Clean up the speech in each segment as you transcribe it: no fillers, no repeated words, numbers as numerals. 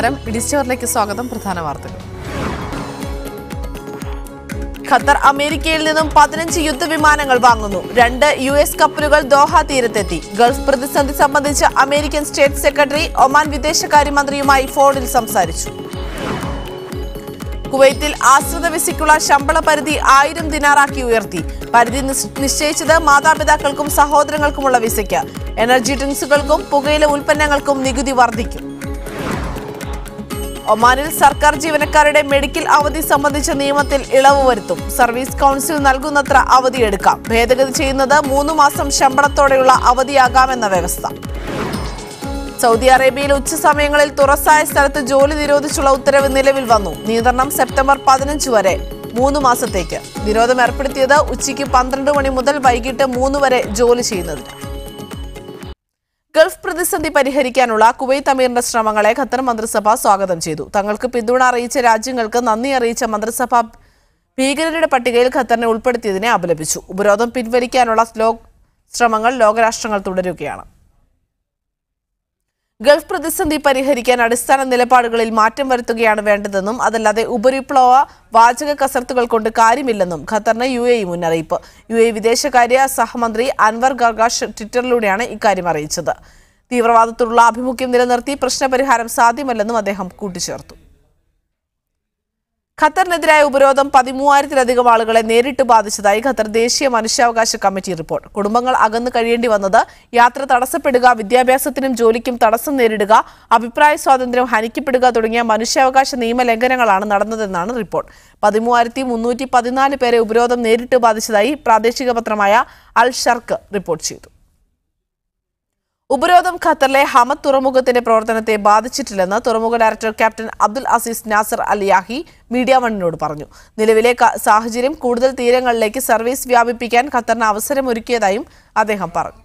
നമസ്കാരം. ഇഡിസ്റ്റോറിലേക്ക് സ്വാഗതം. പ്രധാന വാർത്തകൾ. ഖത്തർ അമേരിക്കയിൽ നിന്നും 15 യുദ്ധവിമാനങ്ങൾ വാങ്ങുന്നു. 2 US കപ്പലുകൾ ദോഹ തീരത്തെത്തി. ഗൾഫ് പ്രതിസന്ധി സംബന്ധിച്ച് അമേരിക്കൻ സ്റ്റേറ്റ് സെക്രട്ടറി ഒമാൻ വിദേശകാര്യമന്ത്രിയുമായി ഫോണിൽ സംസാരിച്ചു. കുവൈത്തിൽ ആശ്രിത വിസയ്ക്കുള്ള ശമ്പള പരിധി 1000 ദിനാറാക്കി ഉയർത്തി. പരിധി നിശ്ചയിച്ചത് മാതാപിതാക്കൾക്കും സഹോദരങ്ങൾക്കുമുള്ള വിസയ്ക്ക്. എനർജി ഡ്രിങ്ക്സുകൾക്കും പുകയില ഉൽപ്പന്നങ്ങൾക്കും നികുതി വർദ്ധിക്കും. ഒമാനിൽ സർക്കാർ ജീവനക്കാരുടെ മെഡിക്കൽ അവധി സംബന്ധിച്ച നിയമത്തിൽ ഇളവ് വരുത്തും. സർവീസ് കൗൺസിൽ നൽകുന്നത്ര അവധിയെടുക്കാം. ഭേദഗതി ചെയ്യുന്നത് 3 മാസം ശമ്പളത്തോടെയുള്ള അവധിയാകാമെന്ന വ്യവസ്ഥ. സൗദി അറേബ്യയിൽ ഉച്ചസമയങ്ങളിൽ തുറസായ സ്ഥലത്ത് ജോലി നിരോധിച്ചുള്ള ഉത്തരവ് നിലവിൽ വന്നു. നിയന്ത്രണം സെപ്റ്റംബർ 15 വരെ 3 മാസത്തേക്ക്. നിരോധനം ഏർപ്പെടുത്തിയത് ഉച്ചയ്ക്ക് 12 മണി മുതൽ വൈകിട്ട് 3 വരെ ജോലി ചെയ്യുന്നതിന്. ഗൾഫ് പ്രതിസന്ധി പരിഹരിക്കാനുള്ള കുവൈത്ത് അമീറിന്റെ ശ്രമങ്ങളെ ഖത്തർ മന്ത്രിസഭ സ്വാഗതം ചെയ്തു. തങ്ങൾക്ക് പിന്തുണ അറിയിച്ച രാജ്യങ്ങൾക്ക് നന്ദി അറിയിച്ച മന്ത്രിസഭ ഭീകരരുടെ പട്ടികയിൽ ഖത്തറിനെ ഉൾപ്പെടുത്തിയതിനെ അപലപിച്ചു. ഉപരോധം പിൻവലിക്കാനുള്ള ശ്രമങ്ങൾ ലോകരാഷ്ട്രങ്ങൾ തുടരുകയാണ്. ഗൾഫ് പ്രതിസന്ധി പരിഹരിക്കാൻ അടിസ്ഥാന നിലപാടുകളിൽ മാറ്റം വരുത്തുകയാണ് വേണ്ടതെന്നും അതല്ലാതെ ഉപരിപ്ലവ വാചക കസർത്തുകൾ കൊണ്ട് കാര്യമില്ലെന്നും ഖത്തറിന് UAE മുന്നറിയിപ്പ്. UAE വിദേശകാര്യ സഹമന്ത്രി അൻവർ ഗർഗാഷ് ട്വിറ്ററിലൂടെയാണ് ഇക്കാര്യം അറിയിച്ചത്. തീവ്രവാദത്തോടുള്ള ആഭിമുഖ്യം നിലനിർത്തി പ്രശ്നപരിഹാരം സാധ്യമല്ലെന്നും അദ്ദേഹം കൂട്ടിച്ചേർത്തു. ഖത്തറിനെതിരായ ഉപരോധം 13,000-ലധികം ആളുകളെ നേരിട്ട് ബാധിച്ചതായി ഖത്തർ ദേശീയ മനുഷ്യാവകാശ കമ്മിറ്റി റിപ്പോർട്ട്. കുടുംബങ്ങൾ അകന്നു കഴിയേണ്ടി വന്നത്, യാത്ര തടസ്സപ്പെടുക, വിദ്യാഭ്യാസത്തിനും ജോലിക്കും തടസ്സം നേരിടുക, അഭിപ്രായ സ്വാതന്ത്ര്യം ഹനിക്കപ്പെടുക തുടങ്ങിയ മനുഷ്യാവകാശ നിയമലംഘനങ്ങളാണ് നടന്നതെന്നാണ് റിപ്പോർട്ട്. 13,314 പേരെ ഉപരോധം നേരിട്ട് ബാധിച്ചതായി പ്രാദേശിക പത്രമായ അൽ ഷർക്ക് റിപ്പോർട്ട് ചെയ്തു. ഉപരോധം ഖത്തറിലെ ഹമദ് തുറമുഖത്തിന്റെ പ്രവർത്തനത്തെ ബാധിച്ചിട്ടില്ലെന്ന് തുറമുഖ director captain Abdul Aziz Nasser അൽ യാഹി മീഡിയ വണ്ണിനോട് പറഞ്ഞു. നിലവിലെ സാഹചര്യം കൂടുതൽ തീരങ്ങളിലേക്ക് സർവീസ് വ്യാപിപ്പിക്കാൻ ഖത്തറിന് അവസരമൊരുക്കിയതായും അദ്ദേഹം പറഞ്ഞു.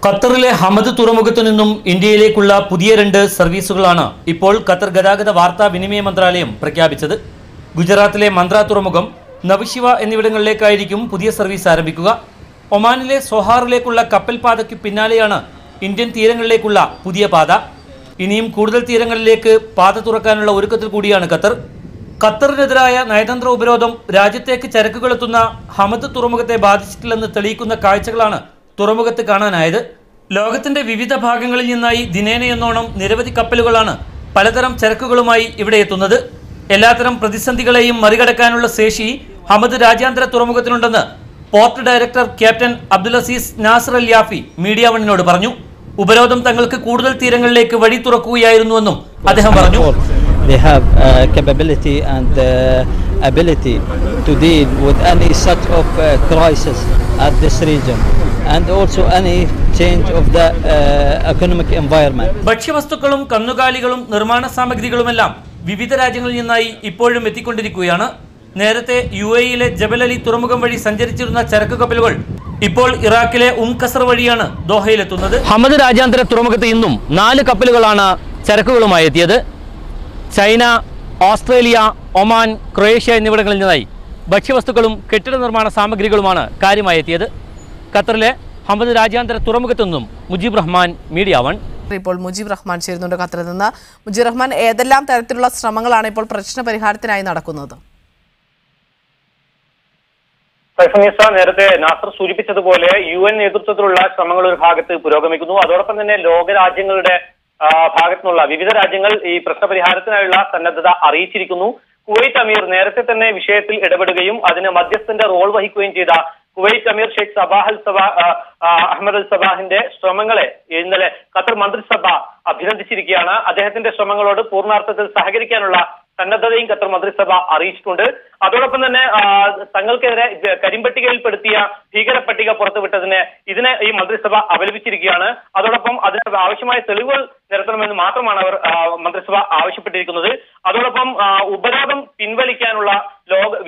ഖത്തറിലെ ഹമദ് തുറമുഖത്തു നിന്നും ഇന്ത്യയിലേക്കുള്ള പുതിയ 2 സർവീസുകളാണ് ഇപ്പോൾ ഖത്തർ ഗതാഗത വാർത്താ വിനിമയ മന്ത്രാലയം പ്രഖ്യാപിച്ചത്. ഗുജറാത്തിലെ മന്ദ്ര തുറമുഖം, നവശിവ എന്നിവിടങ്ങളിലേക്കായിരിക്കും പുതിയ സർവീസ് ആരംഭിക്കുക. ഒമാനിലെ സൊഹാറിലേക്കുള്ള കപ്പൽ പാതയ്ക്ക് പിന്നാലെയാണ് ഇന്ത്യൻ തീരങ്ങളിലേക്കുള്ള പുതിയ പാത. ഇനിയും കൂടുതൽ തീരങ്ങളിലേക്ക് പാത തുറക്കാനുള്ള ഒരുക്കത്തിൽ കൂടിയാണ് ഖത്തർ. ഖത്തറിനെതിരായ നയതന്ത്ര ഉപരോധം രാജ്യത്തേക്ക് ചരക്കുകളെത്തുന്ന ഹമദ് തുറമുഖത്തെ ബാധിച്ചിട്ടില്ലെന്ന് തെളിയിക്കുന്ന കാഴ്ചകളാണ് തുറമുഖത്ത് കാണാനായത്. ലോകത്തിന്റെ വിവിധ ഭാഗങ്ങളിൽ നിന്നായി ദിനേനയെന്നോണം നിരവധി കപ്പലുകളാണ് പലതരം ചരക്കുകളുമായി ഇവിടെ എത്തുന്നത്. എല്ലാത്തരം പ്രതിസന്ധികളെയും മറികടക്കാനുള്ള ശേഷി ഹമദ് രാജ്യാന്തര തുറമുഖത്തിനുണ്ടെന്ന് port director captain Abdul Aziz Nasser Al Yafi media വണ്ണിനോട് പറഞ്ഞു. ഉപരോധം തങ്ങൾക്ക് കൂടുതൽ തീരങ്ങളിലേക്ക് വഴി തുറക്കുകയായിരുന്നുവെന്നും അദ്ദേഹം പറഞ്ഞു. They have capability and ability to deal with any such of crisis at this region and also any change of the economic environment. ഭക്ഷ്യവസ്തുക്കളും കന്നുകാലികളും നിർമ്മാണ സാമഗ്രികളുമെല്ലാം വിവിധ രാജ്യങ്ങളിൽ നിന്നായി ഇപ്പോഴും എത്തിക്കൊണ്ടിരിക്കുകയാണ്. നേരത്തെ UAEയിലെ ജബൽ അലി തുറമുഖം വഴി സഞ്ചരിച്ചിരുന്ന ചരക്ക് കപ്പലുകൾ ഇപ്പോൾ ഇറാഖിലെ ഖസർ വഴിയാണ് ദോഹയിലെത്തുന്നത്. ഹമദ് രാജ്യാന്തര തുറമുഖത്ത് ഇന്നും 4 കപ്പലുകളാണ് ചരക്കുകളുമായി എത്തിയത്. ചൈന, ഓസ്ട്രേലിയ, ഒമാൻ, ക്രൊയേഷ്യ എന്നിവിടങ്ങളിൽ നിന്നായി ഭക്ഷ്യവസ്തുക്കളും കെട്ടിട നിർമ്മാണ സാമഗ്രികളുമാണ് കാര്യമായി എത്തിയത്. ഖത്തറിലെ ഹമദ് രാജ്യാന്തര തുറമുഖത്തു നിന്നും മുജീബ് റഹ്മാൻ, മീഡിയ വൺ. ഇപ്പോൾ മുജീബ് റഹ്മാൻ ചേരുന്നുണ്ട് ഖത്തറിൽ നിന്ന്. മുജീബ് റഹ്മാൻ, ഏതെല്ലാം തരത്തിലുള്ള ശ്രമങ്ങളാണ് ഇപ്പോൾ പ്രശ്ന പരിഹാരത്തിനായി നടക്കുന്നത്? നേരത്തെ നാസർ സൂചിപ്പിച്ചതുപോലെ UN നേതൃത്വത്തിലുള്ള ശ്രമങ്ങൾ ഒരു ഭാഗത്ത് പുരോഗമിക്കുന്നു. അതോടൊപ്പം തന്നെ ലോകരാജ്യങ്ങളുടെ ഭാഗത്തുനിന്നുള്ള വിവിധ രാജ്യങ്ങൾ ഈ പ്രശ്നപരിഹാരത്തിനായുള്ള സന്നദ്ധത അറിയിച്ചിരിക്കുന്നു. കുവൈത്ത് അമീർ നേരത്തെ തന്നെ വിഷയത്തിൽ ഇടപെടുകയും അതിന് മധ്യസ്ഥന്റെ റോൾ വഹിക്കുകയും ചെയ്ത കുവൈത്ത് അമീർ ഷെയ്ഖ് അഹമ്മദ് അൽ സബാഹിന്റെ ശ്രമങ്ങളെ ഇന്നലെ ഖത്തർ മന്ത്രിസഭ അഭിനന്ദിച്ചിരിക്കുകയാണ്. അദ്ദേഹത്തിന്റെ ശ്രമങ്ങളോട് പൂർണ്ണാർത്ഥത്തിൽ സഹകരിക്കാനുള്ള സന്നദ്ധതയും ഖത്തർ മന്ത്രിസഭ അറിയിച്ചിട്ടുണ്ട്. അതോടൊപ്പം തന്നെ തങ്ങൾക്കെതിരെ കരിമ്പട്ടികയിൽപ്പെടുത്തിയ ഭീകര പട്ടിക പുറത്തുവിട്ടതിന് ഈ മന്ത്രിസഭ അപലപിച്ചിരിക്കുകയാണ്. അതോടൊപ്പം അതിന് ആവശ്യമായ തെളിവുകൾ നിരത്തണമെന്ന് മാത്രമാണ് അവർ മന്ത്രിസഭ ആവശ്യപ്പെട്ടിരിക്കുന്നത്. അതോടൊപ്പം ഉപരോധം പിൻവലിക്കാനുള്ള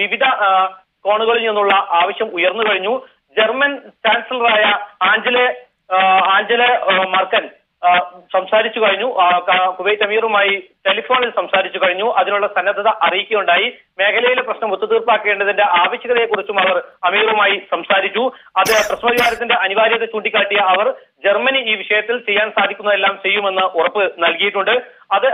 വിവിധ കോണുകളിൽ നിന്നുള്ള ആവശ്യം ഉയർന്നു കഴിഞ്ഞു. ജർമ്മൻ ചാൻസലറായ ആഞ്ചലെ മർക്കൽ സംസാരിച്ചു കഴിഞ്ഞു. കുവൈത്ത് അമീറുമായി ടെലിഫോണിൽ സംസാരിച്ചു കഴിഞ്ഞു. അതിനുള്ള സന്നദ്ധത അറിയിക്കുകയുണ്ടായി. മേഖലയിലെ പ്രശ്നം ഒത്തുതീർപ്പാക്കേണ്ടതിന്റെ ആവശ്യകതയെക്കുറിച്ചും അവർ അമീറുമായി സംസാരിച്ചു. അത് പ്രശ്നപരിഹാരത്തിന്റെ അനിവാര്യത ചൂണ്ടിക്കാട്ടിയ അവർ ജർമ്മനി ഈ വിഷയത്തിൽ ചെയ്യാൻ സാധിക്കുന്നതെല്ലാം ചെയ്യുമെന്ന് ഉറപ്പ് നൽകിയിട്ടുണ്ട്.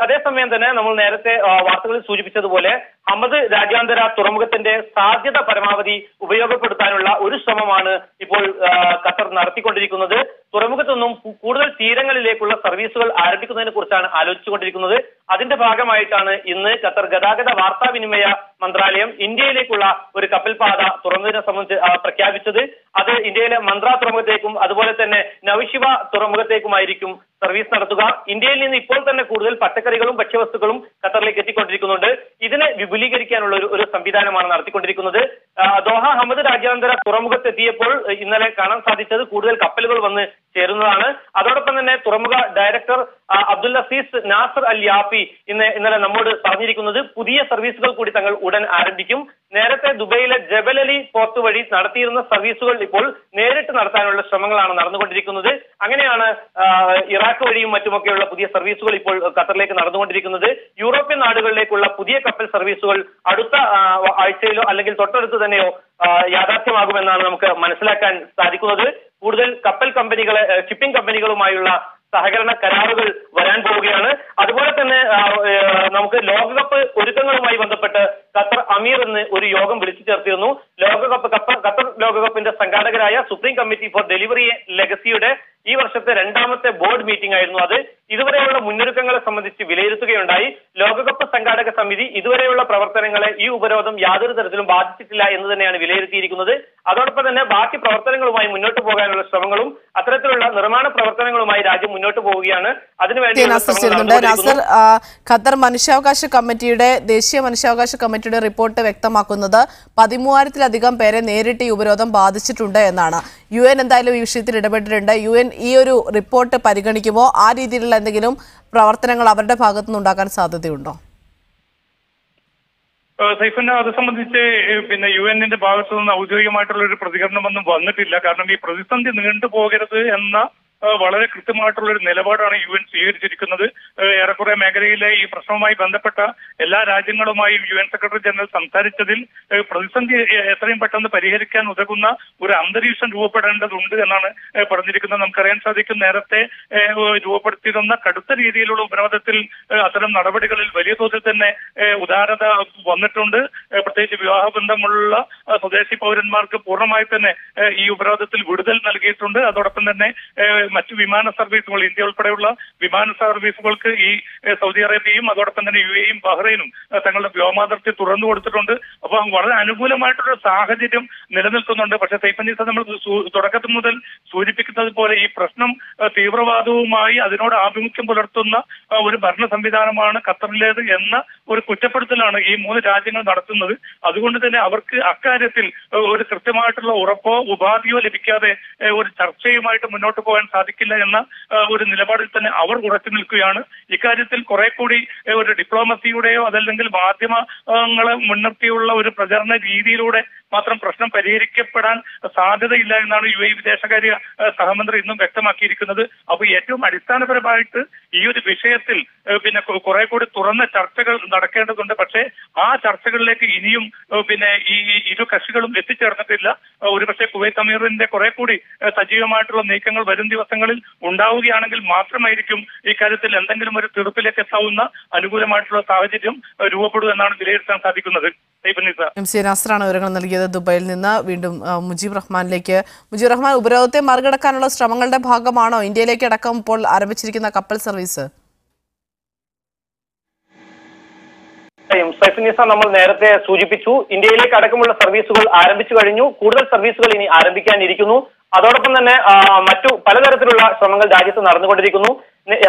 അതേസമയം തന്നെ നമ്മൾ നേരത്തെ വാർത്തകളിൽ സൂചിപ്പിച്ചതുപോലെ ഹമദ് രാജ്യാന്തര തുറമുഖത്തിന്റെ സാധ്യത പരമാവധി ഉപയോഗപ്പെടുത്താനുള്ള ഒരു ശ്രമമാണ് ഇപ്പോൾ ഖത്തർ നടത്തിക്കൊണ്ടിരിക്കുന്നത്. തുറമുഖത്തു നിന്നും കൂടുതൽ തീരങ്ങളിലേക്കുള്ള സർവീസുകൾ ആരംഭിക്കുന്നതിനെ കുറിച്ചാണ് ആലോചിച്ചുകൊണ്ടിരിക്കുന്നത്. അതിന്റെ ഭാഗമായിട്ടാണ് ഇന്ന് ഖത്തർ ഗതാഗത വാർത്താവിനിമയ മന്ത്രാലയം ഇന്ത്യയിലേക്കുള്ള ഒരു കപ്പൽപാത തുറന്നതിനെ സംബന്ധിച്ച് പ്രഖ്യാപിച്ചത്. അത് ഇന്ത്യയിലെ മന്ത്രാ തുറമുഖത്തേക്കും അതുപോലെ തന്നെ നവശിവ തുറമുഖത്തേക്കുമായിരിക്കും സർവീസ് നടത്തുക. ഇന്ത്യയിൽ നിന്ന് ഇപ്പോൾ തന്നെ കൂടുതൽ പച്ചക്കറികളും ഭക്ഷ്യവസ്തുക്കളും ഖത്തറിലേക്ക് എത്തിക്കൊണ്ടിരിക്കുന്നുണ്ട്. ഇതിനെ വിപുലീകരിക്കാനുള്ള ഒരു സംവിധാനമാണ് നടത്തിക്കൊണ്ടിരിക്കുന്നത്. ദോഹ ഹമദ് രാജ്യാന്തര തുറമുഖത്തെത്തിയപ്പോൾ ഇന്നലെ കാണാൻ സാധിച്ചത് കൂടുതൽ കപ്പലുകൾ വന്ന് ചേരുന്നതാണ്. അതോടൊപ്പം തന്നെ തുറമുഖ director Abdul Aziz Nasser Al യാഫി ഇന്നലെ നമ്മോട് പറഞ്ഞിരിക്കുന്നത് പുതിയ സർവീസുകൾ കൂടി തങ്ങൾ ഉടൻ ആരംഭിക്കും. നേരത്തെ ദുബൈയിലെ ജബൽ അലി പോർട്ട് വഴി നടത്തിയിരുന്ന സർവീസുകൾ ഇപ്പോൾ നേരിട്ട് നടത്താനുള്ള ശ്രമങ്ങളാണ് നടന്നുകൊണ്ടിരിക്കുന്നത്. അങ്ങനെയാണ് ഇറാഖ് വഴിയും മറ്റുമൊക്കെയുള്ള പുതിയ സർവീസുകൾ ഇപ്പോൾ ഖത്തറിലേക്ക് നടന്നുകൊണ്ടിരിക്കുന്നത്. യൂറോപ്യൻ നാടുകളിലേക്കുള്ള പുതിയ കപ്പൽ സർവീസുകൾ അടുത്ത ആഴ്ചയിലോ അല്ലെങ്കിൽ തൊട്ടടുത്ത് തന്നെയോ യാഥാർത്ഥ്യമാകുമെന്നാണ് നമുക്ക് മനസ്സിലാക്കാൻ സാധിക്കുന്നത്. കൂടുതൽ കപ്പൽ കമ്പനികളെ ഷിപ്പിംഗ് കമ്പനികളുമായുള്ള സഹകരണ കരാറുകൾ വരാൻ പോവുകയാണ്. അതുപോലെ തന്നെ നമുക്ക് ലോകകപ്പ് ഒരുക്കങ്ങളുമായി ബന്ധപ്പെട്ട് ഖത്തർ അമീർ എന്ന് ഒരു യോഗം വിളിച്ചു ചേർത്തിരുന്നു. ഖത്തർ ലോകകപ്പിന്റെ സംഘാടകരായ സുപ്രീം കമ്മിറ്റി ഫോർ ഡെലിവറി ലെഗസിയുടെ ഈ വർഷത്തെ 2ാമത്തെ ബോർഡ് മീറ്റിംഗ് ആയിരുന്നു അത്. ഇതുവരെയുള്ള മുന്നൊരുക്കങ്ങളെ സംബന്ധിച്ച് വിലയിരുത്തുകയുണ്ടായി. ലോകകപ്പ് സംഘാടക സമിതി ഇതുവരെയുള്ള പ്രവർത്തനങ്ങളെ ഈ ഉപരോധം യാതൊരു തരത്തിലും ബാധിച്ചിട്ടില്ല എന്ന് തന്നെയാണ് വിലയിരുത്തിയിരിക്കുന്നത്. അതോടൊപ്പം തന്നെ ബാക്കി പ്രവർത്തനങ്ങളുമായി മുന്നോട്ട് പോകാനുള്ള ശ്രമങ്ങളും അത്തരത്തിലുള്ള നിർമ്മാണ പ്രവർത്തനങ്ങളുമായി രാജ്യം മുന്നോട്ട് പോവുകയാണ്. അതിനുവേണ്ടി ഖത്തർ മനുഷ്യാവകാശ കമ്മിറ്റിയുടെ ദേശീയ മനുഷ്യാവകാശ കമ്മിറ്റിയുടെ റിപ്പോർട്ട് വ്യക്തമാക്കുന്നത് 13,000-ലധികം പേരെ നേരിട്ട് ഈ ഉപരോധം ബാധിച്ചിട്ടുണ്ട് എന്നാണ്. UN എന്തായാലും ഈ വിഷയത്തിൽ ഇടപെട്ടിട്ടുണ്ട്. UN ഈ ഒരു റിപ്പോർട്ട് പരിഗണിക്കുമോ? ആ രീതിയിലുള്ള എന്തെങ്കിലും പ്രവർത്തനങ്ങൾ അവരുടെ ഭാഗത്തുനിന്ന് ഉണ്ടാക്കാൻ സാധ്യതയുണ്ടോ? സൈഫിന് അത് സംബന്ധിച്ച് UN ഭാഗത്തു നിന്ന് ഔദ്യോഗികമായിട്ടുള്ള ഒരു പ്രതികരണമൊന്നും വന്നിട്ടില്ല. കാരണം ഈ പ്രതിസന്ധി നീണ്ടുപോകരുത് എന്ന വളരെ കൃത്യമായിട്ടുള്ള ഒരു നിലപാടാണ് UN സ്വീകരിച്ചിരിക്കുന്നത്. ഏറെക്കുറെ മേഖലയിലെ ഈ പ്രശ്നവുമായി ബന്ധപ്പെട്ട എല്ലാ രാജ്യങ്ങളുമായും UN സെക്രട്ടറി ജനറൽ സംസാരിച്ചതിൽ പ്രതിസന്ധി എത്രയും പെട്ടെന്ന് പരിഹരിക്കാൻ ഉതകുന്ന ഒരു അന്തരീക്ഷം രൂപപ്പെടേണ്ടതുണ്ട് എന്നാണ് പറഞ്ഞിരിക്കുന്നത്. നമുക്കറിയാൻ സാധിക്കും, നേരത്തെ രൂപപ്പെടുത്തിയിരുന്ന കടുത്ത രീതിയിലുള്ള ഉപരോധത്തിൽ അത്തരം നടപടികളിൽ വലിയ തോതിൽ തന്നെ ഉദാരത വന്നിട്ടുണ്ട്. പ്രത്യേകിച്ച് വിവാഹബന്ധമുള്ള സ്വദേശി പൗരന്മാർക്ക് പൂർണ്ണമായി തന്നെ ഈ ഉപരോധത്തിൽ വിടുതൽ നൽകിയിട്ടുണ്ട്. അതോടൊപ്പം തന്നെ മറ്റു വിമാന സർവീസുകൾ, ഇന്ത്യ ഉൾപ്പെടെയുള്ള വിമാന സർവീസുകൾക്ക് ഈ സൗദി അറേബ്യയും അതോടൊപ്പം തന്നെ UAEയും ബഹ്റൈനും തങ്ങളുടെ വ്യോമാതിർത്തി തുറന്നു കൊടുത്തിട്ടുണ്ട്. അപ്പൊ വളരെ അനുകൂലമായിട്ടുള്ള സാഹചര്യം നിലനിൽക്കുന്നുണ്ട്. പക്ഷെ സൈഫനീസ നമ്മൾ തുടക്കത്തിൽ മുതൽ സൂചിപ്പിക്കുന്നത് പോലെ ഈ പ്രശ്നം തീവ്രവാദവുമായി അതിനോട് ആഭിമുഖ്യം പുലർത്തുന്ന ഒരു ഭരണ സംവിധാനമാണ് ഖത്തറിലേത് എന്ന ഒരു കുറ്റപ്പെടുത്തലാണ് ഈ 3 രാജ്യങ്ങൾ നടത്തുന്നത്. അതുകൊണ്ട് തന്നെ അവർക്ക് അക്കാര്യത്തിൽ ഒരു കൃത്യമായിട്ടുള്ള ഉറപ്പോ ഉപാധിയോ ലഭിക്കാതെ ഒരു ചർച്ചയുമായിട്ട് മുന്നോട്ട് പോകാൻ സാധിക്കില്ല എന്ന ഒരു നിലപാടിൽ തന്നെ അവർ ഉറച്ചു നിൽക്കുകയാണ്. ഇക്കാര്യത്തിൽ കുറെ കൂടി ഒരു ഡിപ്ലോമസിയുടെയോ അതല്ലെങ്കിൽ മാധ്യമങ്ങളെ മുൻനിർത്തിയുള്ള ഒരു പ്രചരണ രീതിയിലൂടെ മാത്രം പ്രശ്നം പരിഹരിക്കപ്പെടാൻ സാധ്യതയില്ല എന്നാണ് UAE വിദേശകാര്യ സഹമന്ത്രി ഇന്നും വ്യക്തമാക്കിയിരിക്കുന്നത്. അപ്പൊ ഏറ്റവും അടിസ്ഥാനപരമായിട്ട് ഈ ഒരു വിഷയത്തിൽ കുറെ കൂടി തുറന്ന ചർച്ചകൾ നടക്കേണ്ടതുണ്ട്. പക്ഷേ ആ ചർച്ചകളിലേക്ക് ഇനിയും ഈ ഇരു കക്ഷികളും എത്തിച്ചേർന്നിട്ടില്ല. ഒരുപക്ഷെ കുവൈത്ത് അമീറിന്റെ കുറെ കൂടി സജീവമായിട്ടുള്ള നീക്കങ്ങൾ വരും ദിവസങ്ങളിൽ ഉണ്ടാവുകയാണെങ്കിൽ മാത്രമായിരിക്കും ഇക്കാര്യത്തിൽ എന്തെങ്കിലും ഒരു തീർപ്പിലേക്ക് എത്താവുന്ന അനുകൂലമായിട്ടുള്ള സാഹചര്യം രൂപപ്പെടും എന്നാണ് വിലയിരുത്താൻ സാധിക്കുന്നത്. നാസറാണ് വിവരങ്ങൾ നൽകിയത് ദുബൈയിൽ നിന്ന്. വീണ്ടും മുജീബ് റഹ്മാനിലേക്ക്. മുജീബ് റഹ്മാൻ, ഉപരോധത്തെ മറികടക്കാനുള്ള ശ്രമങ്ങളുടെ ഭാഗമാണോ ഇന്ത്യയിലേക്ക് അടക്കം ഇപ്പോൾ ആരംഭിച്ചിരിക്കുന്ന കപ്പൽ സർവീസ്? സൈഫുനിസ നമ്മൾ നേരത്തെ സൂചിപ്പിച്ചു, ഇന്ത്യയിലേക്ക് അടക്കമുള്ള സർവീസുകൾ ആരംഭിച്ചു കഴിഞ്ഞു. കൂടുതൽ സർവീസുകൾ ഇനി ആരംഭിക്കാനിരിക്കുന്നു. അതോടൊപ്പം തന്നെ മറ്റു പലതരത്തിലുള്ള ശ്രമങ്ങൾ രാജ്യത്ത് നടന്നുകൊണ്ടിരിക്കുന്നു.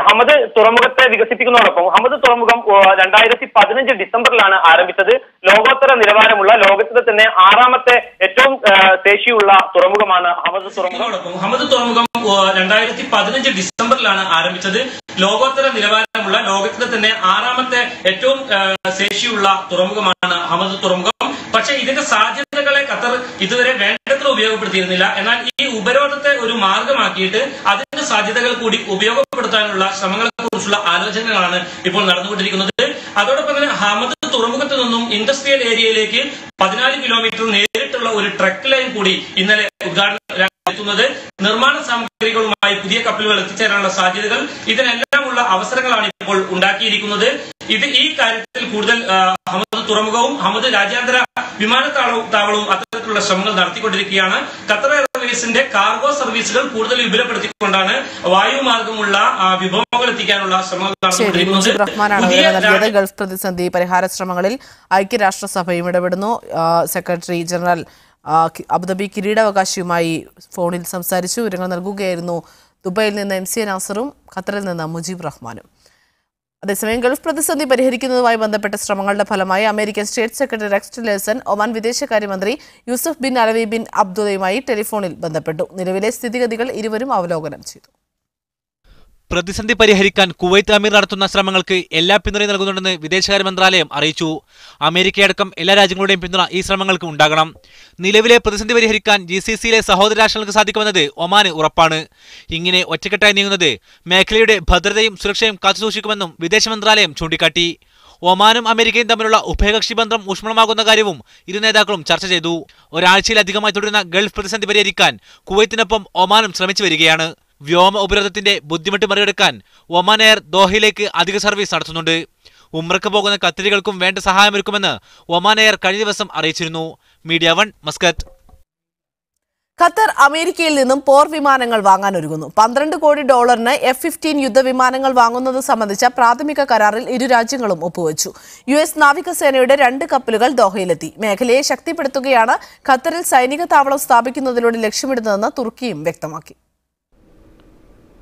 ഹമദ് തുറമുഖത്തെ വികസിപ്പിക്കുന്നതോടൊപ്പം ഹമദ് തുറമുഖം 2015 ഡിസംബറിലാണ് ആരംഭിച്ചത്. ലോകോത്തര നിലവാരമുള്ള ലോകത്തിലെ തന്നെ 6ാമത്തെ ഏറ്റവും ശേഷിയുള്ള തുറമുഖമാണ് ഹമദ് തുറമുഖം. ഹമദ് തുറമുഖം 2015 ഡിസംബറിലാണ് ആരംഭിച്ചത്. ലോകോത്തര നിലവാരമുള്ള ലോകത്തിലെ തന്നെ 6ാമത്തെ ഏറ്റവും ശേഷിയുള്ള തുറമുഖമാണ് ഹമദ് തുറമുഖം. പക്ഷേ ഇതിന്റെ സാധ്യതകളെ ഖത്തർ ഇതുവരെ വേണ്ടത്ര ഉപയോഗപ്പെടുത്തിയിരുന്നില്ല. എന്നാൽ ഈ ഉപരോധത്തെ ഒരു മാർഗമാക്കിയിട്ട് അതിന്റെ സാധ്യതകൾ കൂടി ഉപയോഗപ്പെടുത്താനുള്ള ശ്രമങ്ങളെ കുറിച്ചുള്ള ആലോചനകളാണ് ഇപ്പോൾ നടന്നുകൊണ്ടിരിക്കുന്നത്. അതോടൊപ്പം തന്നെ ഹമദ് തുറമുഖത്ത് നിന്നും ഇൻഡസ്ട്രിയൽ ഏരിയയിലേക്ക് 14 കിലോമീറ്റർ നേരിട്ടുള്ള ഒരു ട്രക്ക് ലൈൻ കൂടി ഇന്നലെ ഉദ്ഘാടനം എത്തുന്നത് നിർമ്മാണ സാമഗ്രികളുമായി പുതിയ കപ്പലുകൾ എത്തിച്ചേരാനുള്ള സാധ്യതകൾ ഇതിനെല്ലാമുള്ള അവസരങ്ങളാണ് ഇപ്പോൾ ഉണ്ടാക്കിയിരിക്കുന്നത്. ഈ കാര്യത്തിൽ കൂടുതൽ ഹമദ് തുറമുഖവും ഹമദ് രാജ്യാന്തര വിമാനത്താവളവും അത്തരത്തിലുള്ള ശ്രമങ്ങൾ നടത്തിക്കൊണ്ടിരിക്കുകയാണ്. ഖത്തർ എയർവേസിന്റെ കാർഗോ സർവീസുകൾ കൂടുതൽ വിപുലപ്പെടുത്തിക്കൊണ്ടാണ് വായുമാർഗമുള്ള വിഭവങ്ങൾ എത്തിക്കാനുള്ള ശ്രമങ്ങൾ നടത്തിക്കൊണ്ടിരിക്കുന്നത്. ഗൾഫ് പ്രതിസന്ധി പരിഹാര ശ്രമങ്ങളിൽ ഐക്യരാഷ്ട്രസഭയും ഇടപെടുന്നു. സെക്രട്ടറി ജനറൽ അബുദാബി കിരീടാവകാശിയുമായി ഫോണിൽ സംസാരിച്ചു. വിവരങ്ങൾ നൽകുകയായിരുന്നു ദുബൈയിൽ നിന്ന് MC നാസറും ഖത്തറിൽ നിന്ന് മുജീബ് റഹ്മാനും. അതേസമയം ഗൾഫ് പ്രതിസന്ധി പരിഹരിക്കുന്നതുമായി ബന്ധപ്പെട്ട ശ്രമങ്ങളുടെ ഫലമായി American state secretary Rex Tillerson Oman വിദേശകാര്യമന്ത്രി യൂസഫ് ബിൻ അലവി ബിൻ അബ്ദുള്ളയുമായി ടെലിഫോണിൽ ബന്ധപ്പെട്ടു. നിലവിലെ സ്ഥിതിഗതികൾ ഇരുവരും അവലോകനം ചെയ്തു. പ്രതിസന്ധി പരിഹരിക്കാൻ കുവൈത്ത് അമീർ നടത്തുന്ന ശ്രമങ്ങൾക്ക് എല്ലാ പിന്തുണയും നൽകുന്നുണ്ടെന്ന് വിദേശകാര്യ മന്ത്രാലയം അറിയിച്ചു. അമേരിക്കയടക്കം എല്ലാ രാജ്യങ്ങളുടെയും പിന്തുണ ഈ ശ്രമങ്ങൾക്ക് ഉണ്ടാകണം. നിലവിലെ പ്രതിസന്ധി പരിഹരിക്കാൻ GCCയിലെ സഹോദര രാഷ്ട്രങ്ങൾക്ക് സാധിക്കുമെന്നത് ഒമാന് ഉറപ്പാണ്. ഇങ്ങനെ ഒറ്റക്കെട്ടായി നീങ്ങുന്നത് മേഖലയുടെ ഭദ്രതയും സുരക്ഷയും കാത്തുസൂക്ഷിക്കുമെന്നും വിദേശ മന്ത്രാലയം ചൂണ്ടിക്കാട്ടി. ഒമാനും അമേരിക്കയും തമ്മിലുള്ള ഉഭയകക്ഷി ബന്ധം ഊഷ്മളമാകുന്ന കാര്യവും ഇരു നേതാക്കളും ചർച്ച ചെയ്തു. ഒരാഴ്ചയിലധികമായി തുടരുന്ന ഗൾഫ് പ്രതിസന്ധി പരിഹരിക്കാൻ കുവൈത്തിനൊപ്പം ഒമാനും ശ്രമിച്ചു വരികയാണ്. വ്യോമ ഉപരോധത്തിന്റെ ബുദ്ധിമുട്ട് മറികടക്കാൻ ഒമാൻ എയർ ദോഹയിലേക്ക് അധിക സർവീസ് നടത്തുന്നുണ്ട്. ഉംറയ്ക്ക് പോകുന്ന ഖത്തരികൾക്കും വേണ്ട സഹായമൊരുക്കുമെന്ന് ഒമാൻ എയർ കഴിഞ്ഞ ദിവസം അറിയിച്ചിരുന്നു. Media 1 Muscat. ഖത്തർ അമേരിക്കയിൽ നിന്നും പോർ വിമാനങ്ങൾ വാങ്ങാൻ ഒരുങ്ങുന്നു. $12 കോടി F-15 യുദ്ധവിമാനങ്ങൾ വാങ്ങുന്നത് സംബന്ധിച്ച പ്രാഥമിക കരാറിൽ ഇരു രാജ്യങ്ങളും ഒപ്പുവച്ചു. US നാവികസേനയുടെ 2 കപ്പലുകൾ ദോഹയിലെത്തി. മേഖലയെ ശക്തിപ്പെടുത്തുകയാണ് ഖത്തറിൽ സൈനിക താവളം സ്ഥാപിക്കുന്നതിലൂടെ ലക്ഷ്യമിടുന്നതെന്ന് തുർക്കിയും വ്യക്തമാക്കി.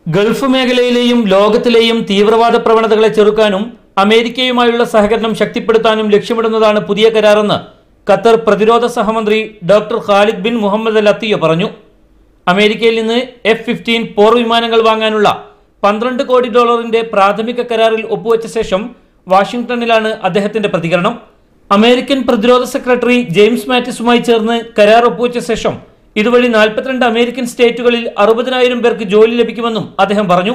ഗൾഫ് മേഖലയിലെയും ലോകത്തിലെയും തീവ്രവാദ പ്രവണതകളെ ചെറുക്കാനും അമേരിക്കയുമായുള്ള സഹകരണം ശക്തിപ്പെടുത്താനും ലക്ഷ്യമിടുന്നതാണ് പുതിയ കരാറെന്ന് ഖത്തർ പ്രതിരോധ സഹമന്ത്രി ഡോക്ടർ ഖാലിദ് ബിൻ മുഹമ്മദ് അൽ അത്തിയ പറഞ്ഞു. അമേരിക്കയിൽ നിന്ന് F-15 പോർ വിമാനങ്ങൾ വാങ്ങാനുള്ള $12 കോടി പ്രാഥമിക കരാറിൽ ഒപ്പുവെച്ച ശേഷം വാഷിംഗ്ടണിലാണ് അദ്ദേഹത്തിന്റെ പ്രതികരണം. അമേരിക്കൻ പ്രതിരോധ സെക്രട്ടറി ജെയിംസ് മാറ്റിസുമായി ചേർന്ന് കരാർ ഒപ്പുവെച്ച ശേഷം ഇതുവഴി 42 അമേരിക്കൻ സ്റ്റേറ്റുകളിൽ 60,000 പേർക്ക് ജോലി ലഭിക്കുമെന്നും അദ്ദേഹം പറഞ്ഞു.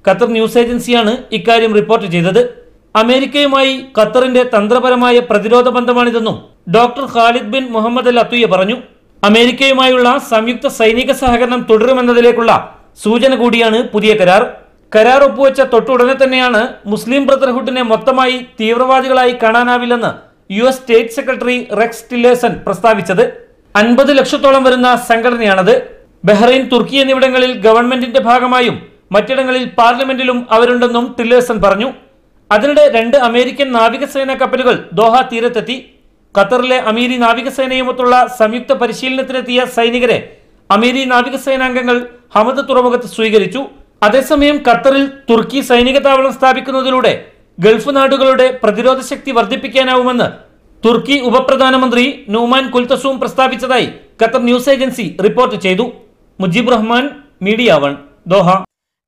ഖത്തർ ന്യൂസ് ഏജൻസിയാണ് ഇക്കാര്യം റിപ്പോർട്ട് ചെയ്തത്. അമേരിക്കയുമായി ഖത്തറിന്റെ തന്ത്രപരമായ പ്രതിരോധ ബന്ധമാണിതെന്നും ഡോക്ടർ ഖാലിദ് ബിൻ മുഹമ്മദ് അൽ അത്തുയ പറഞ്ഞു. അമേരിക്കയുമായുള്ള സംയുക്ത സൈനിക സഹകരണം തുടരുമെന്നതിലേക്കുള്ള സൂചന കൂടിയാണ് പുതിയ കരാർ. കരാർ ഒപ്പുവെച്ച തൊട്ടുടനെ തന്നെയാണ് മുസ്ലിം ബ്രദർഹുഡിനെ മൊത്തമായി തീവ്രവാദികളായി കാണാനാവില്ലെന്ന് US സ്റ്റേറ്റ് സെക്രട്ടറി റെക്സ് ടിലേഴ്സൺ പ്രസ്താവിച്ചത്. 50 ലക്ഷത്തോളം വരുന്ന സംഘടനയാണത്. ബഹ്റൈൻ, തുർക്കി എന്നിവിടങ്ങളിൽ ഗവൺമെന്റിന്റെ ഭാഗമായും മറ്റിടങ്ങളിൽ പാർലമെന്റിലും അവരുണ്ടെന്നും ടിലേഴ്സൺ പറഞ്ഞു. അതിനിടെ 2 അമേരിക്കൻ നാവികസേന കപ്പലുകൾ ദോഹ തീരത്തെത്തി. ഖത്തറിലെ അമീരി നാവികസേനയുമൊത്തുള്ള സംയുക്ത പരിശീലനത്തിനെത്തിയ സൈനികരെ അമീരി നാവികസേനാംഗങ്ങൾ ഹമദ് തുറമുഖത്ത് സ്വീകരിച്ചു. അതേസമയം ഖത്തറിൽ തുർക്കി സൈനിക താവളം സ്ഥാപിക്കുന്നതിലൂടെ ഗൾഫ് നാടുകളുടെ പ്രതിരോധ ശക്തി വർദ്ധിപ്പിക്കാനാവുമെന്ന് തുർക്കി ഉപപ്രധാനമന്ത്രി നൂമാൻ കുൽത്തസൂം പ്രസ്താവിച്ചതായി ഖത്തർ ന്യൂസ് ഏജൻസി റിപ്പോർട്ട് ചെയ്തു. Mujeeb Rahman, media 1, Doha.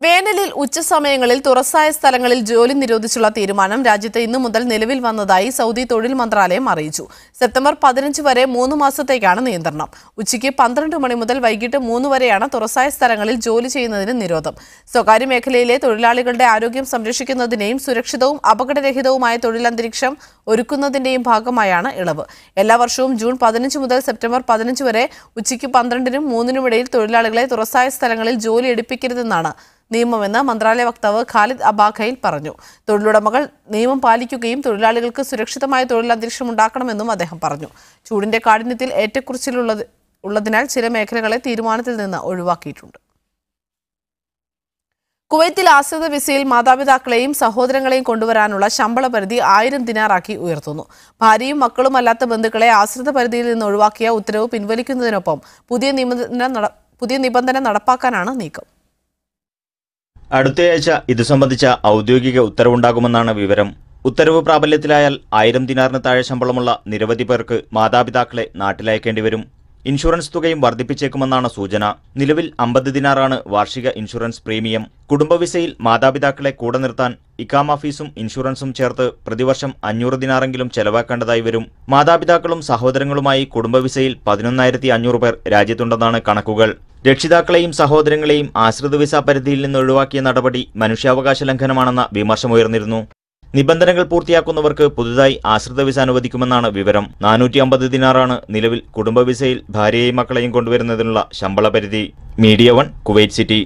വേനലിൽ ഉച്ചസമയങ്ങളിൽ തുറസായ സ്ഥലങ്ങളിൽ ജോലി നിരോധിച്ചുള്ള തീരുമാനം രാജ്യത്ത് ഇന്നു മുതൽ നിലവിൽ വന്നതായി സൗദി തൊഴിൽ മന്ത്രാലയം അറിയിച്ചു. സെപ്റ്റംബർ 15 വരെ 3 മാസത്തേക്കാണ് നിയന്ത്രണം. ഉച്ചയ്ക്ക് 12 മണി മുതൽ വൈകിട്ട് 3 വരെയാണ് തുറസായ സ്ഥലങ്ങളിൽ ജോലി ചെയ്യുന്നതിന് നിരോധം. സ്വകാര്യ മേഖലയിലെ തൊഴിലാളികളുടെ ആരോഗ്യം സംരക്ഷിക്കുന്നതിന്റെയും സുരക്ഷിതവും അപകടരഹിതവുമായ തൊഴിലന്തരീക്ഷം ഒരുക്കുന്നതിന്റെയും ഭാഗമായാണ് ഇളവ്. എല്ലാ വർഷവും ജൂൺ 15 മുതൽ സെപ്റ്റംബർ 15 വരെ ഉച്ചയ്ക്ക് 12-നും 3-നും ഇടയിൽ തൊഴിലാളികളെ തുറസായ സ്ഥലങ്ങളിൽ ജോലി എടുപ്പിക്കരുതെന്നാണ് നിയമമെന്ന് മന്ത്രാലയ വക്താവ് ഖാലിദ് അബാഖയിൽ പറഞ്ഞു. തൊഴിലുടമകൾ നിയമം പാലിക്കുകയും തൊഴിലാളികൾക്ക് സുരക്ഷിതമായ തൊഴിലന്തരീക്ഷം ഉണ്ടാക്കണമെന്നും അദ്ദേഹം പറഞ്ഞു. ചൂടിന്റെ കാഠിന്യത്തിൽ ഏറ്റക്കുറച്ചിലുള്ളതിനാൽ ചില മേഖലകളെ തീരുമാനത്തിൽ നിന്ന് ഒഴിവാക്കിയിട്ടുണ്ട്. കുവൈത്തിൽ ആശ്രിത വിസയിൽ മാതാപിതാക്കളെയും സഹോദരങ്ങളെയും കൊണ്ടുവരാനുള്ള ശമ്പള പരിധി 1000 ദിനാറാക്കി ഉയർത്തുന്നു. ഭാര്യയും മക്കളുമല്ലാത്ത ബന്ധുക്കളെ ആശ്രിത പരിധിയിൽ നിന്ന് ഒഴിവാക്കിയ ഉത്തരവ് പിൻവലിക്കുന്നതിനൊപ്പം പുതിയ നിബന്ധന നടപ്പാക്കാനാണ് നീക്കം. അടുത്തയാഴ്ച ഇത് സംബന്ധിച്ച ഔദ്യോഗിക ഉത്തരവുണ്ടാകുമെന്നാണ് വിവരം. ഉത്തരവ് പ്രാബല്യത്തിലായാൽ 1000 ദിനാറിന് താഴെ ശമ്പളമുള്ള നിരവധി പേർക്ക് മാതാപിതാക്കളെ നാട്ടിലയക്കേണ്ടി വരും. ഇൻഷുറൻസ് തുകയും വർദ്ധിപ്പിച്ചേക്കുമെന്നാണ് സൂചന. നിലവിൽ 50 ദിനാറാണ് വാർഷിക ഇൻഷുറൻസ് പ്രീമിയം. കുടുംബവിസയിൽ മാതാപിതാക്കളെ കൂടെ നിർത്താൻ ഇഖാമ ഫീസും ഇൻഷുറൻസും ചേർത്ത് പ്രതിവർഷം 500 ദിനാറെങ്കിലും ചെലവാക്കേണ്ടതായി വരും. മാതാപിതാക്കളും സഹോദരങ്ങളുമായി കുടുംബവിസയിൽ 11,500 പേർ രാജ്യത്തുണ്ടെന്നാണ് കണക്കുകൾ. രക്ഷിതാക്കളെയും സഹോദരങ്ങളെയും ആശ്രിത വിസ പരിധിയിൽ നിന്ന് ഒഴിവാക്കിയ നടപടി മനുഷ്യാവകാശ ലംഘനമാണെന്ന വിമർശമുയർന്നിരുന്നു. നിബന്ധനകൾ പൂർത്തിയാക്കുന്നവർക്ക് പുതുതായി ആശ്രിത വിസ അനുവദിക്കുമെന്നാണ് വിവരം. 450 ദിനാറാണ് നിലവിൽ കുടുംബവിസയിൽ ഭാര്യയെയും മക്കളെയും കൊണ്ടുവരുന്നതിനുള്ള ശമ്പള പരിധി. Media 1 Kuwait city.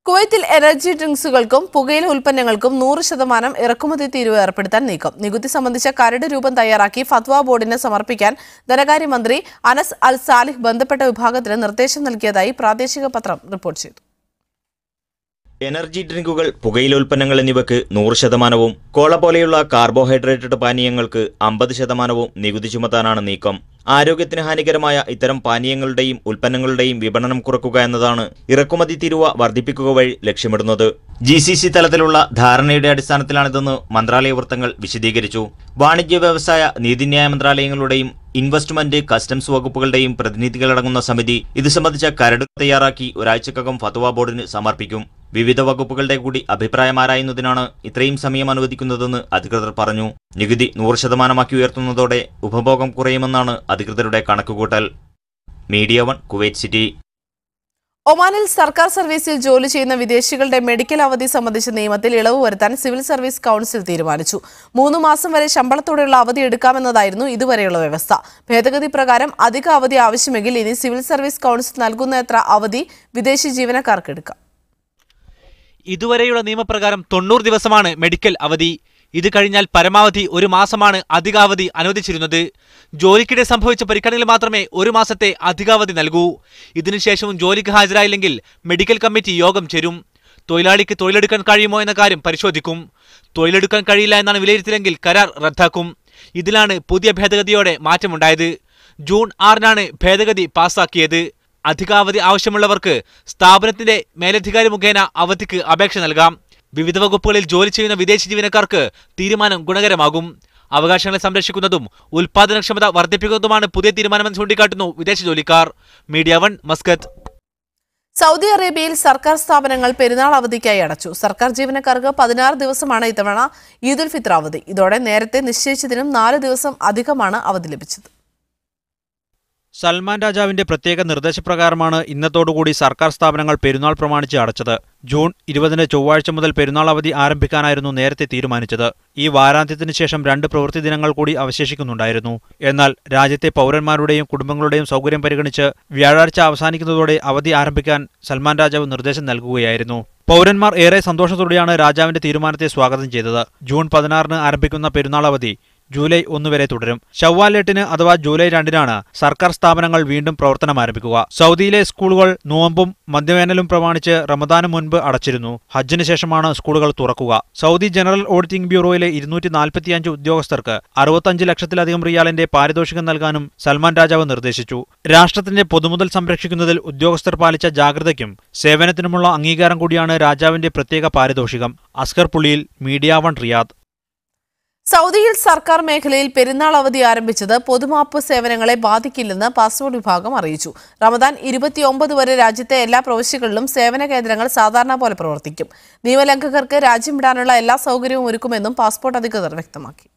കുവൈത്തിൽ എനർജി ഡ്രിങ്ക്സുകൾക്കും പുകയില ഉൽപ്പന്നങ്ങൾക്കും 100% ഇറക്കുമതി തീരുവ ഏർപ്പെടുത്താൻ നീക്കം. നികുതി സംബന്ധിച്ച കരട് രൂപം തയ്യാറാക്കി ഫത്വ ബോർഡിന് സമർപ്പിക്കാൻ ധനകാര്യമന്ത്രി അനസ് അൽ സാലിഹ് ബന്ധപ്പെട്ട വിഭാഗത്തിന് നിർദ്ദേശം നൽകിയതായി പ്രാദേശിക പത്രം റിപ്പോർട്ട് ചെയ്തു. എനർജി ഡ്രിങ്കുകൾ, പുകയില ഉൽപ്പന്നങ്ങൾ എന്നിവയ്ക്ക് 100%വും കോള പോലെയുള്ള കാർബോഹൈഡ്രേറ്റഡ് പാനീയങ്ങൾക്ക് 50%വും നികുതി ചുമത്താനാണ് നീക്കം. ആരോഗ്യത്തിന് ഹാനികരമായ ഇത്തരം പാനീയങ്ങളുടെയും ഉൽപ്പന്നങ്ങളുടെയും വിപണനം കുറയ്ക്കുക എന്നതാണ് ഇറക്കുമതി തീരുവ വർദ്ധിപ്പിക്കുക വഴി ലക്ഷ്യമിടുന്നത്. GCC തലത്തിലുള്ള ധാരണയുടെ അടിസ്ഥാനത്തിലാണിതെന്ന് മന്ത്രാലയ വൃത്തങ്ങൾ വിശദീകരിച്ചു. വാണിജ്യ വ്യവസായ നീതിന്യായ മന്ത്രാലയങ്ങളുടെയും ഇൻവെസ്റ്റ്മെന്റ്, കസ്റ്റംസ് വകുപ്പുകളുടെയും പ്രതിനിധികളടങ്ങുന്ന സമിതി ഇത് സംബന്ധിച്ച കരട് തയ്യാറാക്കി ഒരാഴ്ചക്കകം ഫത്വ ബോർഡിന് സമർപ്പിക്കും. വിവിധ വകുപ്പുകളുടെ കൂടി അഭിപ്രായമാരായുന്നതിനാണ് ഇത്രയും സമയം അനുവദിക്കുന്നതെന്ന് അധികൃതർ പറഞ്ഞു. നികുതി 100%ആക്കി ഉയർത്തുന്നതോടെ ഉപഭോഗം കുറയുമെന്നാണ് അധികൃതരുടെ കണക്കുകൂട്ടൽ. Media 1 Kuwait city. ഒമാനിൽ സർക്കാർ സർവീസിൽ ജോലി ചെയ്യുന്ന വിദേശികളുടെ മെഡിക്കൽ അവധി സംബന്ധിച്ച നിയമത്തിൽ ഇളവ് വരുത്താൻ സിവിൽ സർവീസ് കൌൺസിൽ തീരുമാനിച്ചു. 3 മാസം വരെ ശമ്പളത്തോടെയുള്ള അവധി എടുക്കാമെന്നതായിരുന്നു ഇതുവരെയുള്ള വ്യവസ്ഥ. ഭേദഗതി പ്രകാരം അധിക അവധി ആവശ്യമെങ്കിൽ ഇനി സിവിൽ സർവീസ് കൌൺസിൽ നൽകുന്നത്ര അവധി വിദേശി ജീവനക്കാർക്ക് എടുക്കാം. ഇതുവരെയുള്ള നിയമപ്രകാരം 90 ദിവസമാണ് മെഡിക്കൽ അവധി. ഇത് കഴിഞ്ഞാൽ പരമാവധി 1 മാസമാണ് അധികാവധി അനുവദിച്ചിരുന്നത്. ജോലിക്കിടെ സംഭവിച്ച പരിഗണനയിൽ മാത്രമേ 1 മാസത്തെ അധികാവധി നൽകൂ. ഇതിനുശേഷവും ജോലിക്ക് ഹാജരായില്ലെങ്കിൽ മെഡിക്കൽ കമ്മിറ്റി യോഗം ചേരും. തൊഴിലാളിക്ക് തൊഴിലെടുക്കാൻ കഴിയുമോ എന്ന കാര്യം പരിശോധിക്കും. തൊഴിലെടുക്കാൻ കഴിയില്ല എന്നാണ് വിലയിരുത്തിയെങ്കിൽ കരാർ റദ്ദാക്കും. ഇതിലാണ് പുതിയ ഭേദഗതിയോടെ മാറ്റമുണ്ടായത്. ജൂൺ 6-നാണ് ഭേദഗതി പാസാക്കിയത്. അധികാവധി ആവശ്യമുള്ളവർക്ക് സ്ഥാപനത്തിന്റെ മേലധികാരി മുഖേന അവധിക്ക് അപേക്ഷ നൽകാം. വിവിധ വകുപ്പുകളിൽ ജോലി ചെയ്യുന്ന വിദേശ ജീവനക്കാർക്ക് തീരുമാനം ഗുണകരമാകും. അവകാശങ്ങളെ സംരക്ഷിക്കുന്നതും ഉൽപാദനക്ഷമത വർദ്ധിപ്പിക്കുന്നതുമാണ് പുതിയ തീരുമാനമെന്ന് ചൂണ്ടിക്കാട്ടുന്നു വിദേശ ജോലിക്കാർ. Media 1 Muscat. സൗദി അറേബ്യയിൽ സർക്കാർ സ്ഥാപനങ്ങൾ പെരുന്നാൾ അവധിക്കായി അടച്ചു. സർക്കാർ ജീവനക്കാർക്ക് 16 ദിവസമാണ് ഇത്തവണ ഈദുൽ ഫിത്ർ അവധി. ഇതോടെ നേരത്തെ നിശ്ചയിച്ചതിനും 4 ദിവസം അധികമാണ് അവധി ലഭിച്ചത്. സൽമാൻ രാജാവിന്റെ പ്രത്യേക നിർദ്ദേശപ്രകാരമാണ് ഇന്നത്തോടുകൂടി സർക്കാർ സ്ഥാപനങ്ങൾ പെരുന്നാൾ പ്രമാണിച്ച് അടച്ചത്. ജൂൺ 20 ചൊവ്വാഴ്ച മുതൽ പെരുന്നാൾ അവധി ആരംഭിക്കാനായിരുന്നു നേരത്തെ തീരുമാനിച്ചത്. ഈ വാരാന്ത്യത്തിന് ശേഷം 2 പ്രവൃത്തി ദിനങ്ങൾ കൂടി അവശേഷിക്കുന്നുണ്ടായിരുന്നു. എന്നാൽ രാജ്യത്തെ പൗരന്മാരുടെയും കുടുംബങ്ങളുടെയും സൗകര്യം പരിഗണിച്ച് വ്യാഴാഴ്ച അവസാനിക്കുന്നതോടെ അവധി ആരംഭിക്കാൻ സൽമാൻ രാജാവ് നിർദ്ദേശം നൽകുകയായിരുന്നു. പൗരന്മാർ ഏറെ സന്തോഷത്തോടെയാണ് രാജാവിന്റെ തീരുമാനത്തെ സ്വാഗതം ചെയ്തത്. ജൂൺ 16 ആരംഭിക്കുന്ന പെരുന്നാൾ അവധി ജൂലൈ 1 വരെ തുടരും. ശവ്വാൽ 8 അഥവാ ജൂലൈ 2 സർക്കാർ സ്ഥാപനങ്ങൾ വീണ്ടും പ്രവർത്തനം ആരംഭിക്കുക. സൗദിയിലെ സ്കൂളുകൾ നോമ്പും മധ്യവേനലും പ്രമാണിച്ച് റമദാന് മുൻപ് അടച്ചിരുന്നു. ഹജ്ജിന് ശേഷമാണ് സ്കൂളുകൾ തുറക്കുക. സൗദി ജനറൽ ഓഡിറ്റിംഗ് ബ്യൂറോയിലെ 245 ഉദ്യോഗസ്ഥർക്ക് 65 ലക്ഷത്തിലധികം റിയാലിന്റെ പാരിതോഷികം നൽകാനും സൽമാൻ രാജാവ് നിർദ്ദേശിച്ചു. രാഷ്ട്രത്തിന്റെ പൊതുമുതൽ സംരക്ഷിക്കുന്നതിൽ ഉദ്യോഗസ്ഥർ പാലിച്ച ജാഗ്രതയ്ക്കും സേവനത്തിനുമുള്ള അംഗീകാരം കൂടിയാണ് രാജാവിന്റെ പ്രത്യേക പാരിതോഷികം. Askar Puliyil, media 1 Riyadh. സൗദിയിൽ സർക്കാർ മേഖലയിൽ പെരുന്നാൾ അവധി ആരംഭിച്ചത് പൊതുമാപ്പ് സേവനങ്ങളെ ബാധിക്കില്ലെന്ന് പാസ്പോർട്ട് വിഭാഗം അറിയിച്ചു. റമദാൻ 29 വരെ രാജ്യത്തെ എല്ലാ പ്രവിശ്യകളിലും സേവന കേന്ദ്രങ്ങൾ സാധാരണ പോലെ പ്രവർത്തിക്കും. നിയമലംഘകർക്ക് രാജ്യം വിടാനുള്ള എല്ലാ സൗകര്യവും ഒരുക്കുമെന്നും പാസ്പോർട്ട് അധികൃതർ വ്യക്തമാക്കി.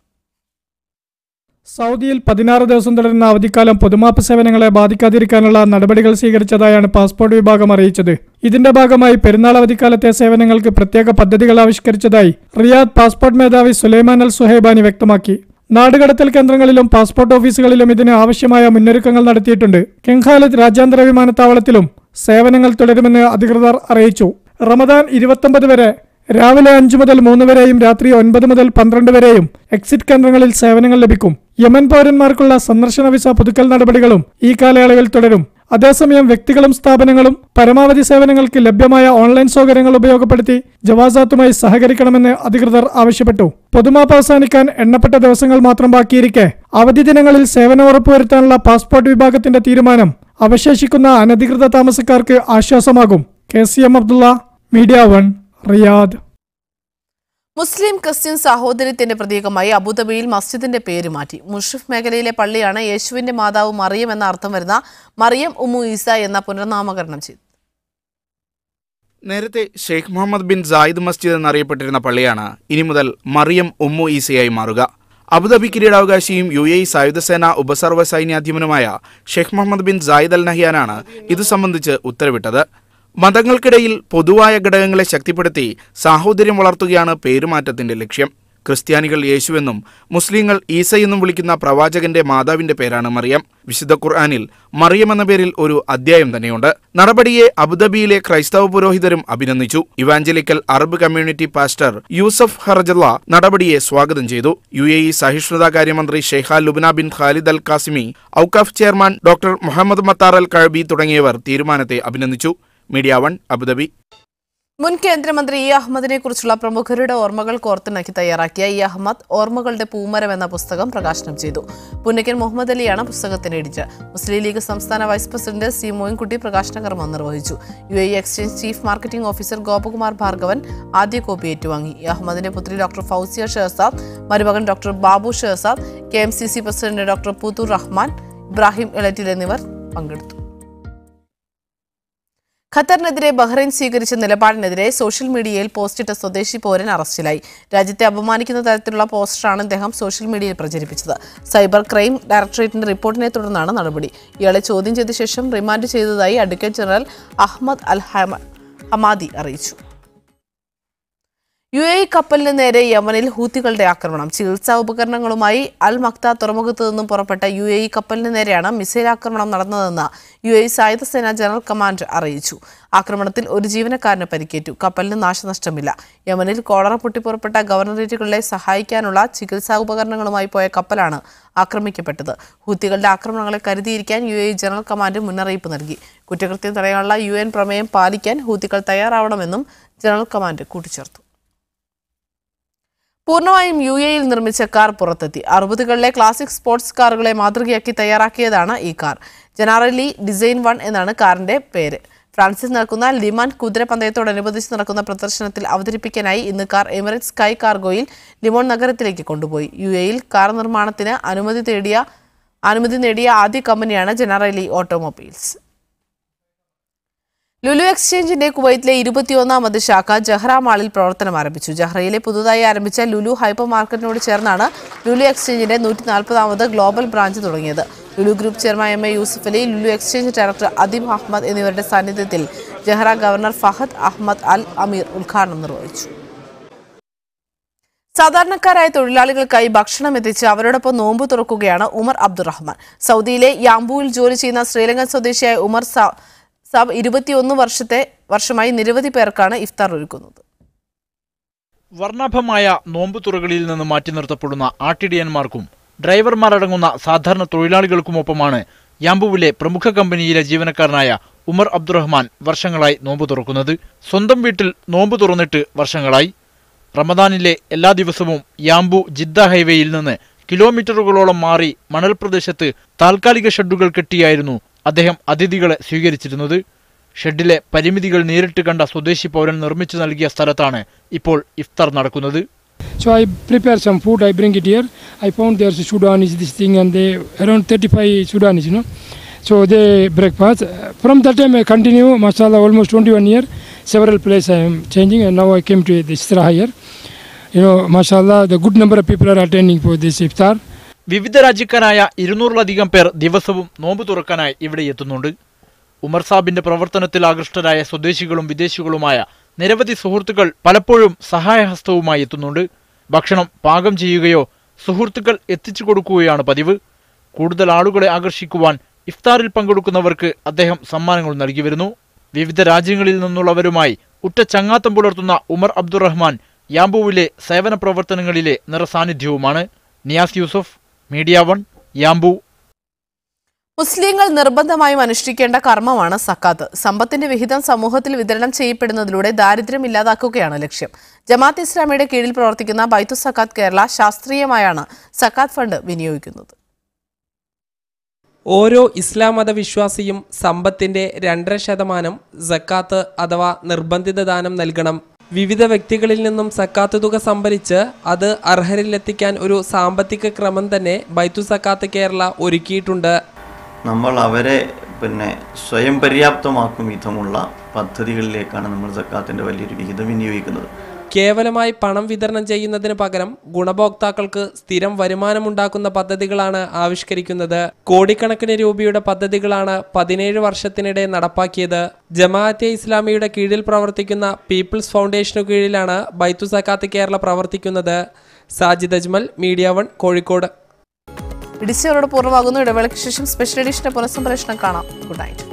സൗദിയിൽ 16 ദിവസം തുടരുന്ന അവധിക്കാലം പൊതുമാപ്പ് സേവനങ്ങളെ ബാധിക്കാതിരിക്കാനുള്ള നടപടികൾ സ്വീകരിച്ചതായാണ് പാസ്പോർട്ട് വിഭാഗം അറിയിച്ചത്. ഇതിന്റെ ഭാഗമായി പെരുന്നാൾ അവധിക്കാലത്തെ സേവനങ്ങൾക്ക് പ്രത്യേക പദ്ധതികൾ ആവിഷ്കരിച്ചതായി റിയാദ് പാസ്പോർട്ട് മേധാവി സുലൈമാൻ അൽ സുഹൈബാനി വ്യക്തമാക്കി. നാടുകടത്തൽ കേന്ദ്രങ്ങളിലും പാസ്പോർട്ട് ഓഫീസുകളിലും ഇതിന് ആവശ്യമായ മുന്നൊരുക്കങ്ങൾ നടത്തിയിട്ടുണ്ട്. കിങ് ഖാലിദ് രാജ്യാന്തര വിമാനത്താവളത്തിലും സേവനങ്ങൾ തുടരുമെന്ന് അധികൃതർ അറിയിച്ചു. റമദാൻ 29 വരെ രാവിലെ 5 മുതൽ 3 വരെയും രാത്രി 9 മുതൽ 12 വരെയും എക്സിറ്റ് കേന്ദ്രങ്ങളിൽ സേവനങ്ങൾ ലഭിക്കും. യമൻ പൗരന്മാർക്കുള്ള സന്ദർശന വിസ പുതുക്കൽ നടപടികളും ഈ കാലയളവിൽ തുടരും. അതേസമയം വ്യക്തികളും സ്ഥാപനങ്ങളും പരമാവധി സേവനങ്ങൾക്ക് ലഭ്യമായ ഓൺലൈൻ സൗകര്യങ്ങൾ ഉപയോഗപ്പെടുത്തി ജവാസാത്തുമായി സഹകരിക്കണമെന്ന് അധികൃതർ ആവശ്യപ്പെട്ടു. പൊതുമാപ്പ് അവസാനിക്കാൻ എണ്ണപ്പെട്ട ദിവസങ്ങൾ മാത്രം ബാക്കിയിരിക്കെ അവധി ദിനങ്ങളിൽ സേവനം ഉറപ്പുവരുത്താനുള്ള പാസ്പോർട്ട് വിഭാഗത്തിന്റെ തീരുമാനം അവശേഷിക്കുന്ന അനധികൃത താമസക്കാർക്ക് ആശ്വാസമാകും. KCM Abdulla, media 1 Riyadh. Muslim Christian സഹോദര്യത്തിന്റെ പ്രതീകമായി അബുദാബിയിൽ മസ്ജിദിന്റെ പേര് മാറ്റി. മുഷ്രിഫ് മേഖലയിലെ പള്ളിയാണ് യേശുവിന്റെ മാതാവ് മറിയം എന്ന അർത്ഥം വരുന്ന മറിയം ഉമ്മു ഈസ എന്ന പുനർനാമകരണം ചെയ്തു. നേരത്തെ ഷെയ്ഖ് മുഹമ്മദ് ബിൻ സായിദ് മസ്ജിദ് എന്നറിയപ്പെട്ടിരുന്ന പള്ളിയാണ് ഇനി മുതൽ മറിയം ഉമ്മു ഈസയായി മാറുക. അബുദാബി കിരീടാവകാശിയും UAE സായുധസേന ഉപസർവ സൈന്യാധിപനുമായ Sheikh Mohammed bin Zayed Al നഹ്യാനാണ് ഇത് സംബന്ധിച്ച് ഉത്തരവിട്ടത്. മതങ്ങൾക്കിടയിൽ പൊതുവായ ഘടകങ്ങളെ ശക്തിപ്പെടുത്തി സാഹോദര്യം വളർത്തുകയാണ് പേരുമാറ്റത്തിന്റെ ലക്ഷ്യം. ക്രിസ്ത്യാനികൾ യേശുവെന്നും മുസ്ലിങ്ങൾ ഈസയെന്നും വിളിക്കുന്ന പ്രവാചകന്റെ മാതാവിന്റെ പേരാണ് മറിയം. വിശുദ്ധ ഖുർആനിൽ മറിയം എന്ന പേരിൽ ഒരു അധ്യായം തന്നെയുണ്ട്. നടപടിയെ അബുദാബിയിലെ ക്രൈസ്തവ പുരോഹിതരും അഭിനന്ദിച്ചു. Evangelical Arab community pastor Yusuf Harjalla നടപടിയെ സ്വാഗതം ചെയ്തു. UAE സഹിഷ്ണുതാ കാര്യമന്ത്രി Sheikha Lubna bin Khalid Al Qasimi, Awqaf chairman doctor Mohammed Mattar Al Kaabi തുടങ്ങിയവർ തീരുമാനത്തെ അഭിനന്ദിച്ചു. Media 1 Abu Dhabi. മുൻ കേന്ദ്രമന്ത്രി ഇ അഹമ്മദിനെ കുറിച്ചുള്ള പ്രമുഖരുടെ ഓർമ്മകൾ കോർത്തിണക്കി തയ്യാറാക്കിയ ഇ അഹമ്മദ് ഓർമ്മകളുടെ പൂമരം എന്ന പുസ്തകം പ്രകാശനം ചെയ്തു. പുന്നക്കൻ മുഹമ്മദ് അലിയാണ് പുസ്തകത്തിന്റെ എഡിറ്റർ. മുസ്ലിം ലീഗ് സംസ്ഥാന വൈസ് പ്രസിഡന്റ് C മോയിൻകുട്ടി പ്രകാശന കർമ്മം നിർവഹിച്ചു. UAE exchange chief marketing officer Gopakumar Bhargavan ആദ്യ കോപ്പി ഏറ്റുവാങ്ങി. ഇ അഹമ്മദിന്റെ പുത്രി ഡോക്ടർ ഫൗസിയ ഷഹസാദ്, മരുമകൻ doctor Babu Shahzad, KMCC president doctor Puthur Rahman, Ibrahim Elettil എന്നിവർ പങ്കെടുത്തു. ഖത്തറിനെതിരെ ബഹ്റൈൻ സ്വീകരിച്ച നിലപാടിനെതിരെ സോഷ്യൽ മീഡിയയിൽ പോസ്റ്റിട്ട സ്വദേശി പൗരൻ അറസ്റ്റിലായി. രാജ്യത്തെ അപമാനിക്കുന്ന തരത്തിലുള്ള പോസ്റ്ററാണ് അദ്ദേഹം സോഷ്യൽ മീഡിയയിൽ പ്രചരിപ്പിച്ചത്. സൈബർ ക്രൈം ഡയറക്ടറേറ്റിന്റെ റിപ്പോർട്ടിനെ തുടർന്നാണ് നടപടി. ഇയാളെ ചോദ്യം ചെയ്ത ശേഷം റിമാൻഡ് ചെയ്തതായി അഡ്വക്കേറ്റ് ജനറൽ അഹമ്മദ് അൽ ഹമാദി അറിയിച്ചു. UAE കപ്പലിന് നേരെ യമനിൽ ഹൂത്തികളുടെ ആക്രമണം. ചികിത്സാ ഉപകരണങ്ങളുമായി അൽ മക്ത തുറമുഖത്തു നിന്നും പുറപ്പെട്ട UAE കപ്പലിന് നേരെയാണ് മിസൈൽ ആക്രമണം നടന്നതെന്ന് UAE സായുധസേന ജനറൽ കമാൻഡർ അറിയിച്ചു. ആക്രമണത്തിൽ ഒരു ജീവനക്കാരന് പരിക്കേറ്റു. കപ്പലിന് നാശനഷ്ടമില്ല. യമനിൽ കോളറ പൊട്ടിപ്പുറപ്പെട്ട ഗവർണറേറ്റുകളെ സഹായിക്കാനുള്ള ചികിത്സാ ഉപകരണങ്ങളുമായി പോയ കപ്പലാണ് ആക്രമിക്കപ്പെട്ടത്. ഹൂത്തികളുടെ ആക്രമണങ്ങളെ കരുതിയിരിക്കാൻ UAE ജനറൽ കമാൻഡ് മുന്നറിയിപ്പ് നൽകി. കുറ്റകൃത്യം തടയാനുള്ള UN പ്രമേയം പാലിക്കാൻ ഹൂത്തികൾ തയ്യാറാവണമെന്നും ജനറൽ കമാൻഡ് കൂട്ടിച്ചേർത്തു. പൂർണ്ണമായും UAE നിർമ്മിച്ച കാർ പുറത്തെത്തി. 60കളിലെ ക്ലാസിക് സ്പോർട്സ് കാറുകളെ മാതൃകയാക്കി തയ്യാറാക്കിയതാണ് ഈ കാർ. ജനാറലി ഡിസൈൻ 1 എന്നാണ് കാറിന്റെ പേര്. ഫ്രാൻസിൽ നടക്കുന്ന ലിമാൻ കുതിരപന്തയത്തോടനുബന്ധിച്ച് നടക്കുന്ന പ്രദർശനത്തിൽ അവതരിപ്പിക്കാനായി ഇന്ന് കാർ എമിറേറ്റ്സ് സ്കൈ കാർഗോയിൽ ലിമോൺ നഗരത്തിലേക്ക് കൊണ്ടുപോയി. UAE കാർ നിർമ്മാണത്തിന് അനുമതി നേടിയ ആദ്യ കമ്പനിയാണ് ജനാറലി ഓട്ടോമൊബൈൽസ്. ലുലു എക്സ്ചേഞ്ചിന്റെ കുവൈറ്റിലെ 21ാമത് ശാഖ ജഹ്റ മാളിൽ പ്രവർത്തനം ആരംഭിച്ചു. ജഹ്റയിലെ പുതുതായി ആരംഭിച്ച ലുലു ഹൈപ്പർ മാർക്കറ്റിനോട് ചേർന്നാണ് ലുലു എക്സ്ചേഞ്ചിന്റെ 140ാമത് ഗ്ലോബൽ ബ്രാഞ്ച് തുടങ്ങിയത്. Lulu group chairman MA Yusuff Ali, Lulu exchange director Adeeb Ahamed എന്നിവരുടെ സാന്നിധ്യത്തിൽ Jahra governor Fahad Ahmad Al Ameer ഉദ്ഘാടനം നിർവഹിച്ചു. സാധാരണക്കാരായ തൊഴിലാളികൾക്കായി ഭക്ഷണം എത്തിച്ച് അവരോടൊപ്പം നോമ്പ് തുറക്കുകയാണ് ഉമർ അബ്ദുറഹ്മാൻ. സൗദിയിലെ യാംബുവിൽ ജോലി ചെയ്യുന്ന ശ്രീലങ്കൻ സ്വദേശിയായ ഉമർ സാബ് 21 വർഷമായി നിരവധി പേർക്കാണ് ഇഫ്താർ ഒരുക്കുന്നത്. വർണ്ണാഭമായ നോമ്പുതുറകളിൽ നിന്ന് മാറ്റി നിർത്തപ്പെടുന്ന ആട്ടിടിയന്മാർക്കും ഡ്രൈവർമാരടങ്ങുന്ന സാധാരണ തൊഴിലാളികൾക്കുമൊപ്പമാണ് യാംബുവിലെ പ്രമുഖ കമ്പനിയിലെ ജീവനക്കാരനായ ഉമർ അബ്ദുറഹ്മാൻ വർഷങ്ങളായി നോമ്പ് തുറക്കുന്നത്. സ്വന്തം വീട്ടിൽ നോമ്പ് തുറന്നിട്ട് വർഷങ്ങളായി. റമദാനിലെ എല്ലാ ദിവസവും യാംബു ജിദ്ദ ഹൈവേയിൽ നിന്ന് കിലോമീറ്ററുകളോളം മാറി മണൽ പ്രദേശത്ത് താൽക്കാലിക ഷെഡുകൾ കെട്ടിയായിരുന്നു അദ്ദേഹം അതിഥികളെ സ്വീകരിച്ചിരുന്നത്. ഷെഡിലെ പരിമിതികൾ നേരിട്ട് കണ്ട സ്വദേശി പൗരൻ നിർമ്മിച്ചു നൽകിയ സ്ഥലത്താണ് ഇപ്പോൾ ഇഫ്താർ നടക്കുന്നത്. So I prepare some food, I bring it here. I found there's Sudanese this thing and they around 35 Sudanese, So they breakfast. From that time I continue, mashallah, almost 21 years. Several places I am changing and now I came to this Istiraha here. Mashallah, the good number of people are attending for this iftar. വിവിധ രാജ്യക്കാരായ 200-ലധികം പേർ ദിവസവും നോമ്പ് തുറക്കാനായി ഇവിടെ എത്തുന്നുണ്ട്. ഉമർ സാബിന്റെ പ്രവർത്തനത്തിൽ ആകൃഷ്ടരായ സ്വദേശികളും വിദേശികളുമായ നിരവധി സുഹൃത്തുക്കൾ പലപ്പോഴും സഹായഹസ്തവുമായി എത്തുന്നുണ്ട്. ഭക്ഷണം പാകം ചെയ്യുകയോ സുഹൃത്തുക്കൾ എത്തിച്ചു കൊടുക്കുകയാണ് പതിവ്. കൂടുതൽ ആളുകളെ ആകർഷിക്കുവാൻ ഇഫ്താറിൽ പങ്കെടുക്കുന്നവർക്ക് അദ്ദേഹം സമ്മാനങ്ങൾ നൽകി വരുന്നു. വിവിധ രാജ്യങ്ങളിൽ നിന്നുള്ളവരുമായി ഉറ്റ ചങ്ങാത്തം പുലർത്തുന്ന ഉമർ അബ്ദുറഹ്മാൻ യാംബുവിലെ സേവന പ്രവർത്തനങ്ങളിലെ നിറസാന്നിധ്യവുമാണ്. Niyas Yusuf, media 1, Yanbu. മുസ്ലിങ്ങൾ നിർബന്ധമായും അനുഷ്ഠിക്കേണ്ട കർമ്മമാണ് സക്കാത്ത്. സമ്പത്തിന്റെ വിഹിതം സമൂഹത്തിൽ വിതരണം ചെയ്യപ്പെടുന്നതിലൂടെ ദാരിദ്ര്യം ഇല്ലാതാക്കുകയാണ് ലക്ഷ്യം. ജമാഅത്ത് ഇസ്ലാമിയുടെ കീഴിൽ പ്രവർത്തിക്കുന്ന ബൈത്തുസ് സക്കാത്ത് കേരള ശാസ്ത്രീയമായാണ് സക്കാത്ത് ഫണ്ട് വിനിയോഗിക്കുന്നത്. ഓരോ ഇസ്ലാം മതവിശ്വാസിയും സമ്പത്തിന്റെ 2.5% സക്കാത്ത് അഥവാ നിർബന്ധിത ദാനം നൽകണം. വിവിധ വ്യക്തികളിൽ നിന്നും സക്കാത്ത് തുക സംഭരിച്ച് അത് അർഹരിലെത്തിക്കാൻ ഒരു സാമ്പത്തിക ക്രമം തന്നെ ബൈത്തു സക്കാത്ത് കേരള ഒരുക്കിയിട്ടുണ്ട്. നമ്മൾ അവരെ സ്വയം പര്യാപ്തമാക്കും വിധമുള്ള പദ്ധതികളിലേക്കാണ് നമ്മൾ സക്കാത്തിന്റെ വലിയൊരു വിഹിതം വിനിയോഗിക്കുന്നത്. കേവലമായി പണം വിതരണം ചെയ്യുന്നതിന് പകരം ഗുണഭോക്താക്കൾക്ക് സ്ഥിരം വരുമാനമുണ്ടാക്കുന്ന പദ്ധതികളാണ് ആവിഷ്കരിക്കുന്നത്. കോടിക്കണക്കിന് രൂപയുടെ പദ്ധതികളാണ് 17 വർഷത്തിനിടെ നടപ്പാക്കിയത്. ജമാഅത്തെ ഇസ്ലാമിയുടെ കീഴിൽ പ്രവർത്തിക്കുന്ന പീപ്പിൾസ് ഫൗണ്ടേഷനു കീഴിലാണ് ബൈത്തു സക്കാത്ത് കേരള പ്രവർത്തിക്കുന്നത്. സാജിദ് അജ്മൽ, മീഡിയ 1, കോഴിക്കോട്. ഇടിച്ചവരോട് പൂർണ്ണമാകുന്നു. ഇടവേളയ്ക്ക് ശേഷം സ്പെഷ്യൽ എഡിഷന്റെ പുനഃസംപ്രേഷണം കാണാം. Good night.